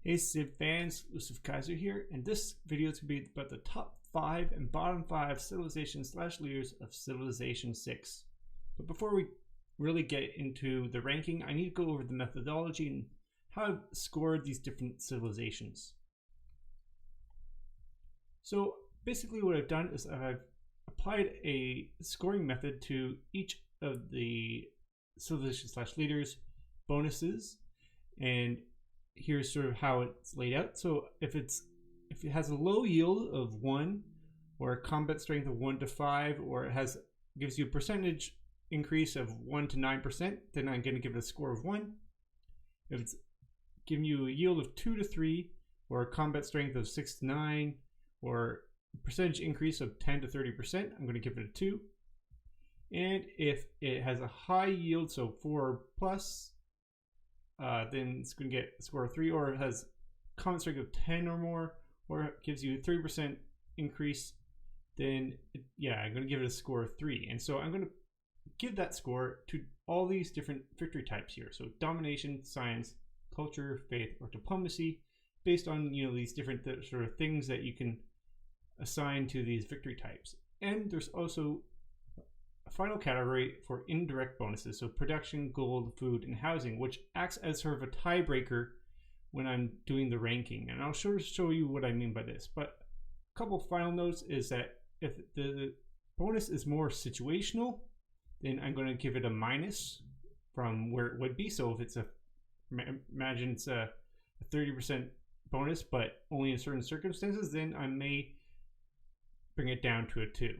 Hey Civ fans, Lucifer Kaiser here, and this video is going to be about the top 5 and bottom 5 civilizations / leaders of Civilization 6. But before we really get into the ranking, I need to go over the methodology and how I've scored these different civilizations. So basically what I've done is I've applied a scoring method to each of the civilization / leaders bonuses, and here's sort of how it's laid out. So if it has a low yield of 1, or a combat strength of 1 to 5, or it gives you a percentage increase of 1 to 9%, then I'm going to give it a score of 1. If it's giving you a yield of 2 to 3, or a combat strength of 6 to 9, or a percentage increase of 10 to 30%, I'm going to give it a 2. And if it has a high yield, so 4 plus, then it's going to get a score of 3, or it has combat strength of 10 or more, or it gives you a 3% increase, then I'm going to give it a score of 3. And so I'm going to give that score to all these different victory types here. So domination, science, culture, faith, or diplomacy, based on these different sort of things that you can assign to these victory types. And there's also a final category for indirect bonuses, so production, gold, food, and housing, which acts as sort of a tiebreaker when I'm doing the ranking. And I'll show you what I mean by this. But a couple of final notes is that if the bonus is more situational, then I'm going to give it a minus from where it would be. So if it's imagine it's a 30% bonus, but only in certain circumstances, then I may bring it down to a 2.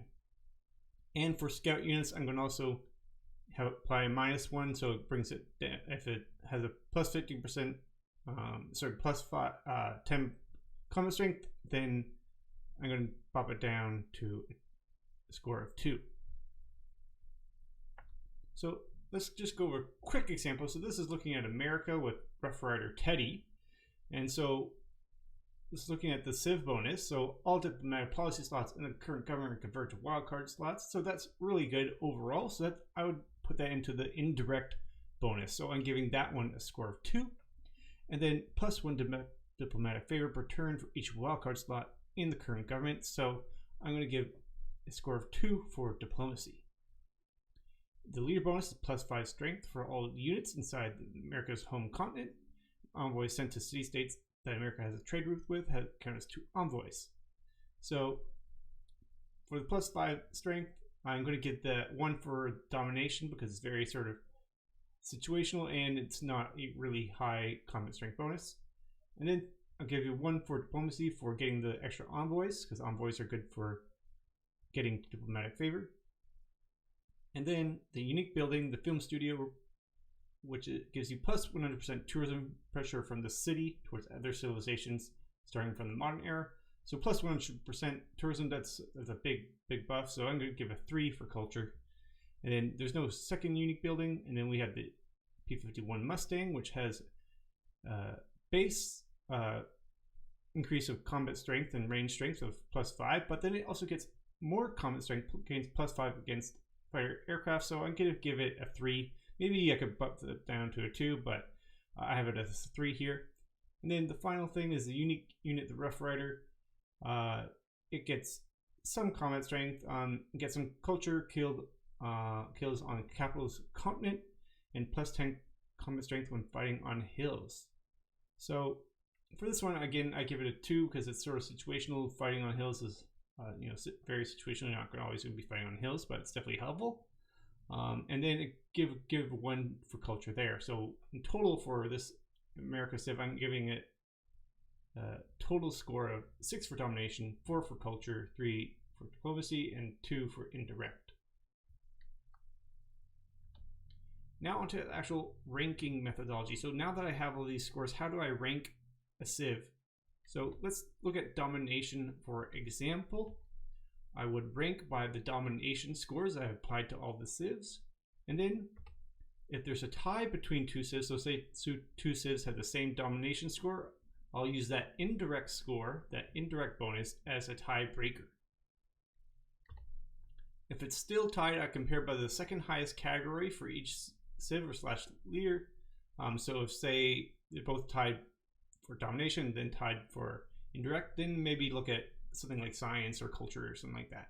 And for scout units, I'm going to also apply a -1, so it brings it down. If it has a plus 15%, plus 10 combat strength, then I'm going to pop it down to a score of 2. So let's just go over a quick example. So this is looking at America with Rough Rider Teddy. And so this is looking at the Civ bonus. So all diplomatic policy slots in the current government convert to wildcard slots. So that's really good overall. So I would put that into the indirect bonus. So I'm giving that one a score of 2. And then +1 diplomatic favor per turn for each wildcard slot in the current government. So I'm going to give a score of 2 for diplomacy. The leader bonus is +5 strength for all units inside America's home continent. Envoys sent to city-states that America has a trade route with count as 2 envoys. So for the +5 strength, I'm going to give the 1 for domination because it's very sort of situational and it's not a really high combat strength bonus. And then I'll give you 1 for diplomacy for getting the extra envoys, because envoys are good for getting diplomatic favor. And then the unique building, the film studio, which gives you +100% tourism pressure from the city towards other civilizations starting from the modern era. So +100% tourism, that's a big buff. So I'm going to give a 3 for culture. And then there's no second unique building. And then we have the P-51 Mustang, which has base increase of combat strength and range strength of +5, but then it also gets more combat strength, gains +5 against fighter aircraft. So I'm going to give it a 3. Maybe I could bump it down to a 2, but I have it as a 3 here. And then the final thing is the unique unit, the Rough Rider. It gets some combat strength, gets some culture, kills on capital's continent, and +10 combat strength when fighting on hills. So for this one, again, I give it a 2 because it's sort of situational. Fighting on hills is very situational. You're not going to always be fighting on hills, but it's definitely helpful. And then give 1 for culture there. So in total for this America Civ, I'm giving it a total score of 6 for domination, 4 for culture, 3 for diplomacy, and 2 for indirect. Now onto the actual ranking methodology. So now that I have all these scores, how do I rank a Civ? So let's look at domination for example. I would rank by the domination scores I have applied to all the Civs. And then if there's a tie between 2 Civs, so say 2 Civs have the same domination score, I'll use that indirect score, that indirect bonus, as a tiebreaker. If it's still tied, I compare by the second highest category for each Civ or /leader. So if say they're both tied for domination, then tied for indirect. Then maybe look at something like science or culture or something like that.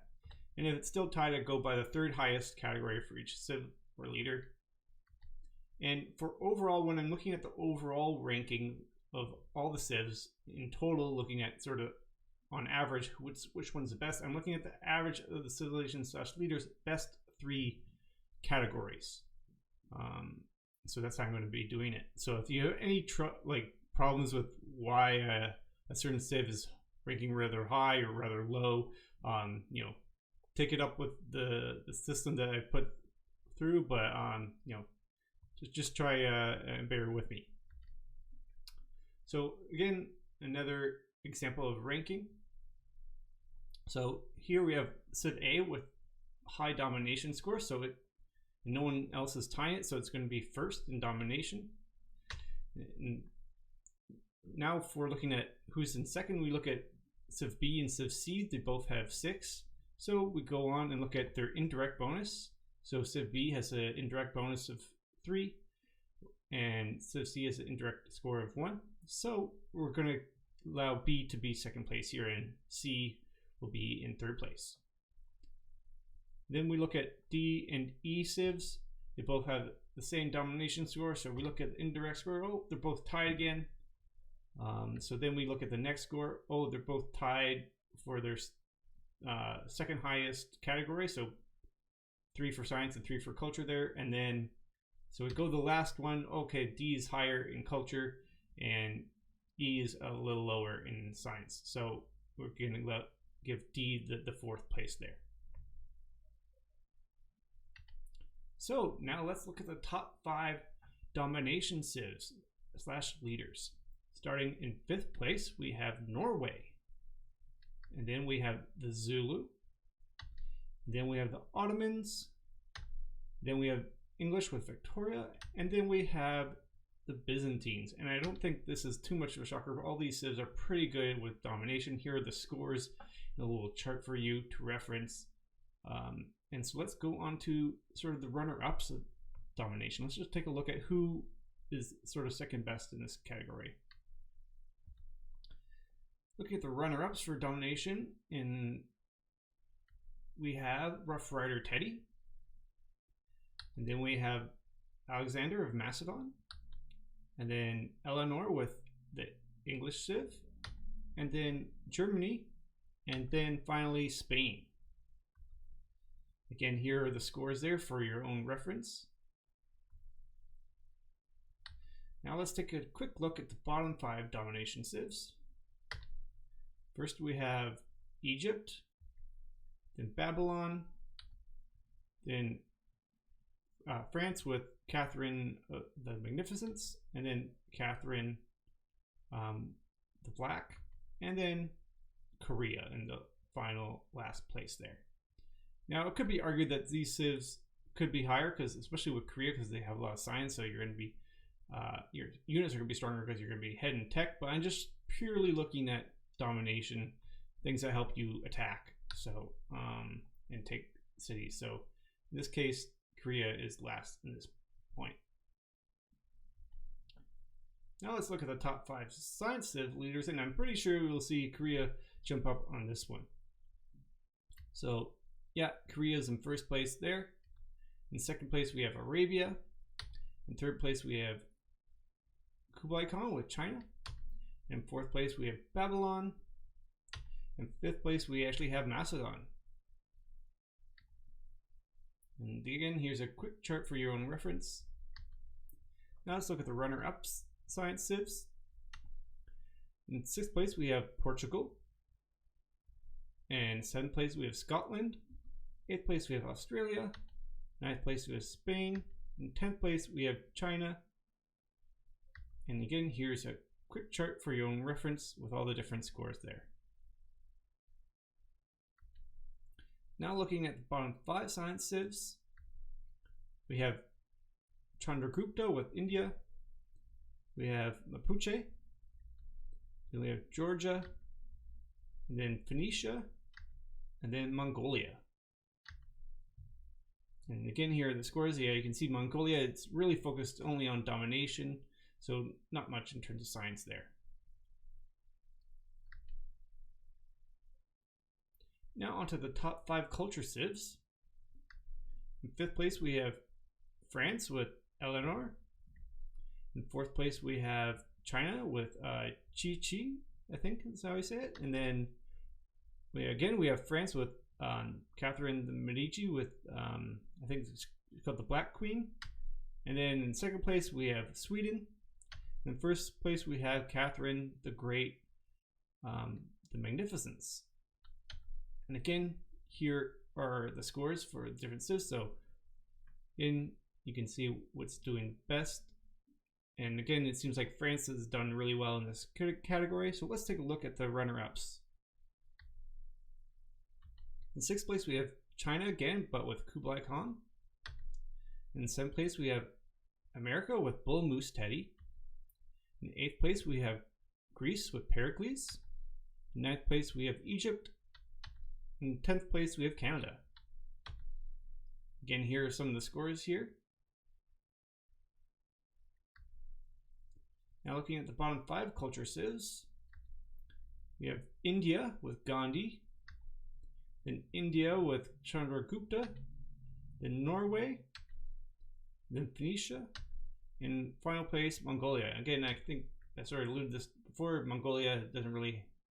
And if it's still tied, I'd go by the third highest category for each civ or leader. And for overall, when I'm looking at the overall ranking of all the civs in total, looking at sort of on average which one's the best, I'm looking at the average of the civilization/leaders best 3 categories. So that's how I'm going to be doing it. So if you have any problems with why a certain civ is ranking rather high or rather low, take it up with the system that I put through, but just try and bear with me. So again, another example of ranking. So here we have Civ A with high domination score, so no one else is tying it, so it's going to be first in domination. And now if we're looking at who's in second, we look at Civ B and Civ C. They both have 6. So we go on and look at their indirect bonus. So Civ B has an indirect bonus of 3, and Civ C has an indirect score of 1. So we're going to allow B to be second place here, and C will be in third place. Then we look at D and E civs. They both have the same domination score, so we look at the indirect score. Oh, they're both tied again. So then we look at the next score. Oh, they're both tied for their second highest category, so 3 for science and 3 for culture there. And then so we go to the last one. Okay, D is higher in culture and E is a little lower in science, so we're going to give D the 4th place there. So now let's look at the top 5 domination civs / leaders. Starting in 5th place, we have Norway. And then we have the Zulu. Then we have the Ottomans. Then we have English with Victoria. And then we have the Byzantines. And I don't think this is too much of a shocker. All these civs are pretty good with domination. Here are the scores in a little chart for you to reference. And so let's go on to sort of the runner-ups of domination. Let's just take a look at who is sort of second best in this category. Looking at the runner-ups for domination, we have Rough Rider Teddy, and then we have Alexander of Macedon, and then Eleanor with the English civ, and then Germany, and then finally Spain. Again, here are the scores there for your own reference. Now let's take a quick look at the bottom 5 domination civs. First we have Egypt, then Babylon, then France with Catherine the Magnificent, and then Catherine the Black, and then Korea in the final last place there. Now it could be argued that these civs could be higher, because especially with Korea, because they have a lot of science, so you're going to be your units are going to be stronger because you're going to be head in tech. But I'm just purely looking at domination, things that help you attack, so and take cities. So in this case, Korea is last in this point. Now let's look at the top 5 science civ leaders, and I'm pretty sure we'll see Korea jump up on this one. So yeah, Korea is in first place there. In second place, we have Arabia. In third place, we have Kublai Khan with China. In 4th place, we have Babylon. In 5th place, we actually have Macedon. And again, here's a quick chart for your own reference. Now let's look at the runner-ups science civs. In 6th place, we have Portugal. And 7th place, we have Scotland. 8th place, we have Australia. 9th place, we have Spain. In 10th place, we have China. And again, here's a quick chart for your own reference with all the different scores there. Now looking at the bottom 5 science civs, we have Chandragupta with India. We have Mapuche. Then we have Georgia. And then Phoenicia. And then Mongolia. And again, here are the scores. Yeah, you can see Mongolia, it's really focused only on domination, so not much in terms of science there. Now onto the top 5 culture civs. In 5th place we have France with Eleanor. In 4th place we have China with Chi Chi, I think is how I say it. And then we have France with Catherine the Medici with I think it's called the Black Queen. And then in 2nd place we have Sweden. In 1st place we have Catherine the Great, the Magnificence. And again, here are the scores for the different civs. So you can see what's doing best. And again, it seems like France has done really well in this category. So let's take a look at the runner-ups. In 6th place, we have China again, but with Kublai Khan. In 7th place, we have America with Bull Moose Teddy. In 8th place, we have Greece with Pericles. In 9th place, we have Egypt. In 10th place, we have Canada. Again, here are some of the scores here. Now looking at the bottom 5 culture civs, we have India with Gandhi, then India with Chandragupta, then Norway, then Phoenicia, in final place Mongolia. Again, I think I sort of alluded to this before. Mongolia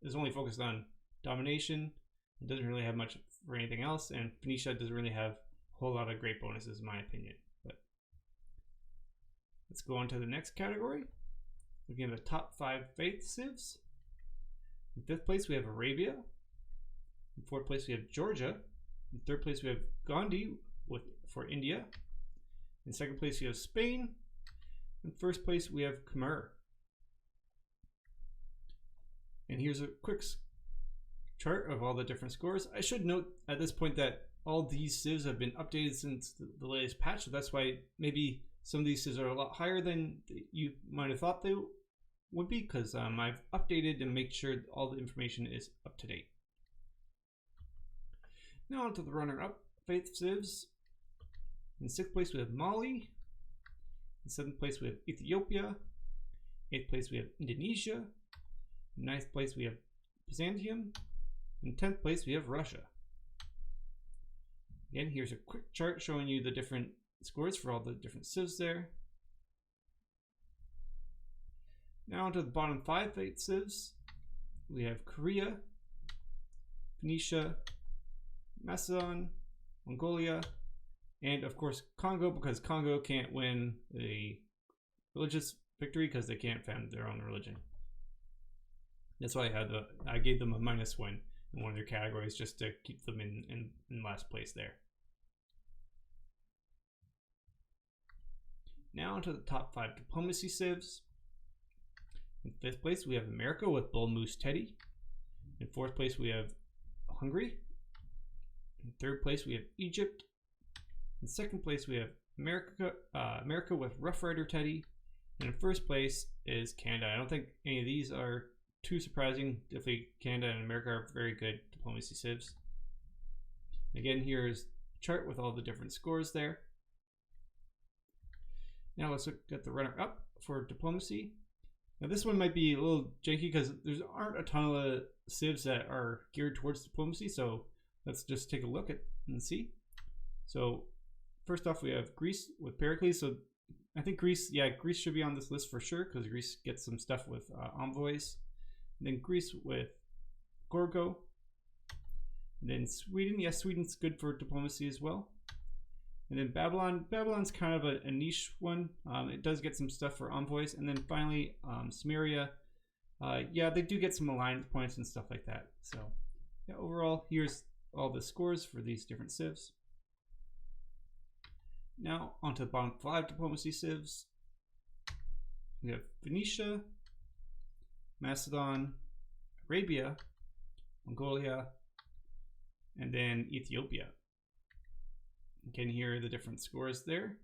is only focused on domination. It doesn't really have much for anything else, and Phoenicia doesn't really have a whole lot of great bonuses in my opinion. But let's go on to the next category. Looking at the top 5 faith civs. In 5th place we have Arabia. In 4th place we have Georgia. In 3rd place we have Gandhi for India. In 2nd place we have Spain. In 1st place we have Khmer. And here's a quick chart of all the different scores. I should note at this point that all these civs have been updated since the latest patch, so that's why maybe some of these civs are a lot higher than you might have thought they would be, because I've updated and made sure all the information is up to date. Now onto the runner-up faith civs. In 6th place we have Mali. In 7th place we have Ethiopia. 8th place we have Indonesia. In 9th place we have Byzantium. In 10th place we have Russia. Again, here's a quick chart showing you the different scores for all the different civs there. Now onto the bottom 5 faith civs. We have Korea, Phoenicia, Macedon, Mongolia, and of course Congo, because Congo can't win the religious victory because they can't found their own religion. That's why I gave them a -1 in one of their categories, just to keep them in last place there. Now onto the top 5 diplomacy civs. In 5th place we have America with Bull Moose Teddy. In 4th place we have Hungary. In 3rd place we have Egypt. In 2nd place we have America with Rough Rider Teddy. And in 1st place is Canada. I don't think any of these are too surprising. Definitely Canada and America are very good diplomacy civs. Again, here's a chart with all the different scores there. Now let's look at the runner-up for diplomacy. Now this one might be a little janky because there aren't a ton of civs that are geared towards diplomacy, so let's just take a look at and see. So first off we have Greece with Pericles. So I think Greece should be on this list for sure, because Greece gets some stuff with envoys. And then Greece with Gorgo. And then Sweden, yes, Sweden's good for diplomacy as well. And then Babylon's kind of a niche one. It does get some stuff for envoys. And then finally, Samaria. Yeah, they do get some alliance points and stuff like that. So yeah, overall, here's all the scores for these different civs. Now onto the bottom 5 diplomacy civs. We have Phoenicia, Macedon, Arabia, Mongolia, and then Ethiopia. Again, here are the different scores there.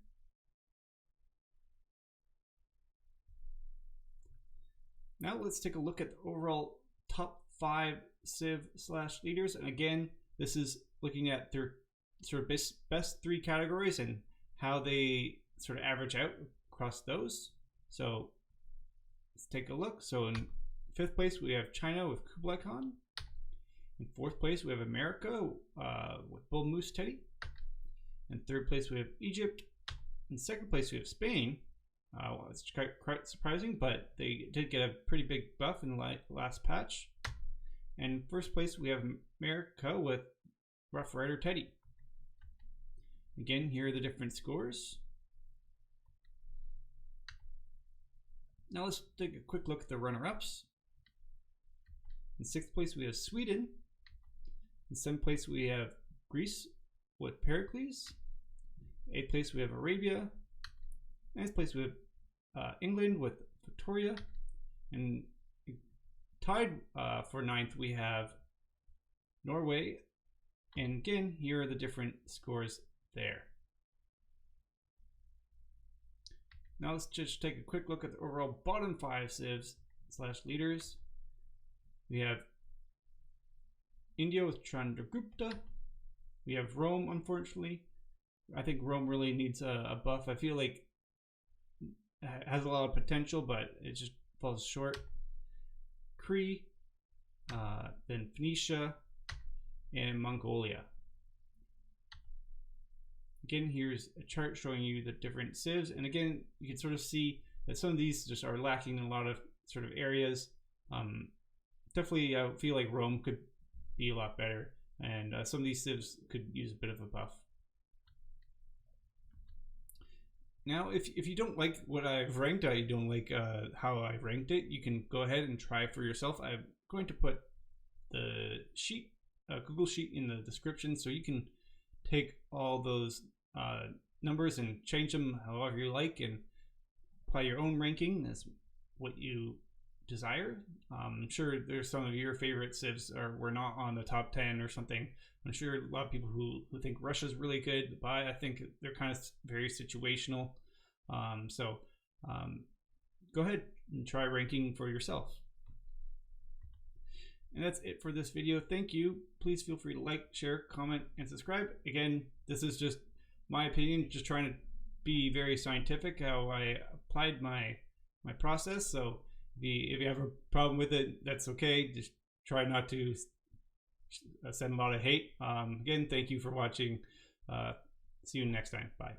Now let's take a look at the overall top 5 civ/leaders. And again, this is looking at their sort of best 3 categories and how they sort of average out across those. So let's take a look. So in 5th place we have China with Kublai Khan. In fourth place, we have America with Bull Moose Teddy. In third place, we have Egypt. In second place, we have Spain. Well, it's quite surprising, but they did get a pretty big buff in the last patch. And in first place, we have America with Rough Rider Teddy. Again, here are the different scores. Now let's take a quick look at the runner-ups. In sixth place, we have Sweden. In seventh place, we have Greece with Pericles. Eighth place, we have Arabia. Ninth place, we have England with Victoria. And tied for ninth, we have Norway. And again, here are the different scores there. Now let's just take a quick look at the overall bottom 5 civs / leaders. We have India with Chandragupta. We have Rome, unfortunately. I think Rome really needs a buff. I feel like it has a lot of potential, but it just falls short. Crete, then Phoenicia, and Mongolia. Again, here's a chart showing you the different civs, and again, you can sort of see that some of these just are lacking in a lot of sort of areas. Definitely, I feel like Rome could be a lot better, and some of these civs could use a bit of a buff. Now, if you don't like what I've ranked, I don't like how I ranked it, you can go ahead and try for yourself. I'm going to put the sheet, Google Sheet, in the description, so you can take all those numbers and change them however you like and apply your own ranking as what you desire. I'm sure there's some of your favorite civs were not on the top 10 or something. I'm sure a lot of people who think Russia's really good, but I think they're kind of very situational. Go ahead and try ranking for yourself. And that's it for this video. Thank you. Please feel free to like, share, comment, and subscribe. Again, this is just my opinion, just trying to be very scientific how I applied my process. So if you have a problem with it, that's okay. Just try not to send a lot of hate. Again, thank you for watching. See you next time. Bye.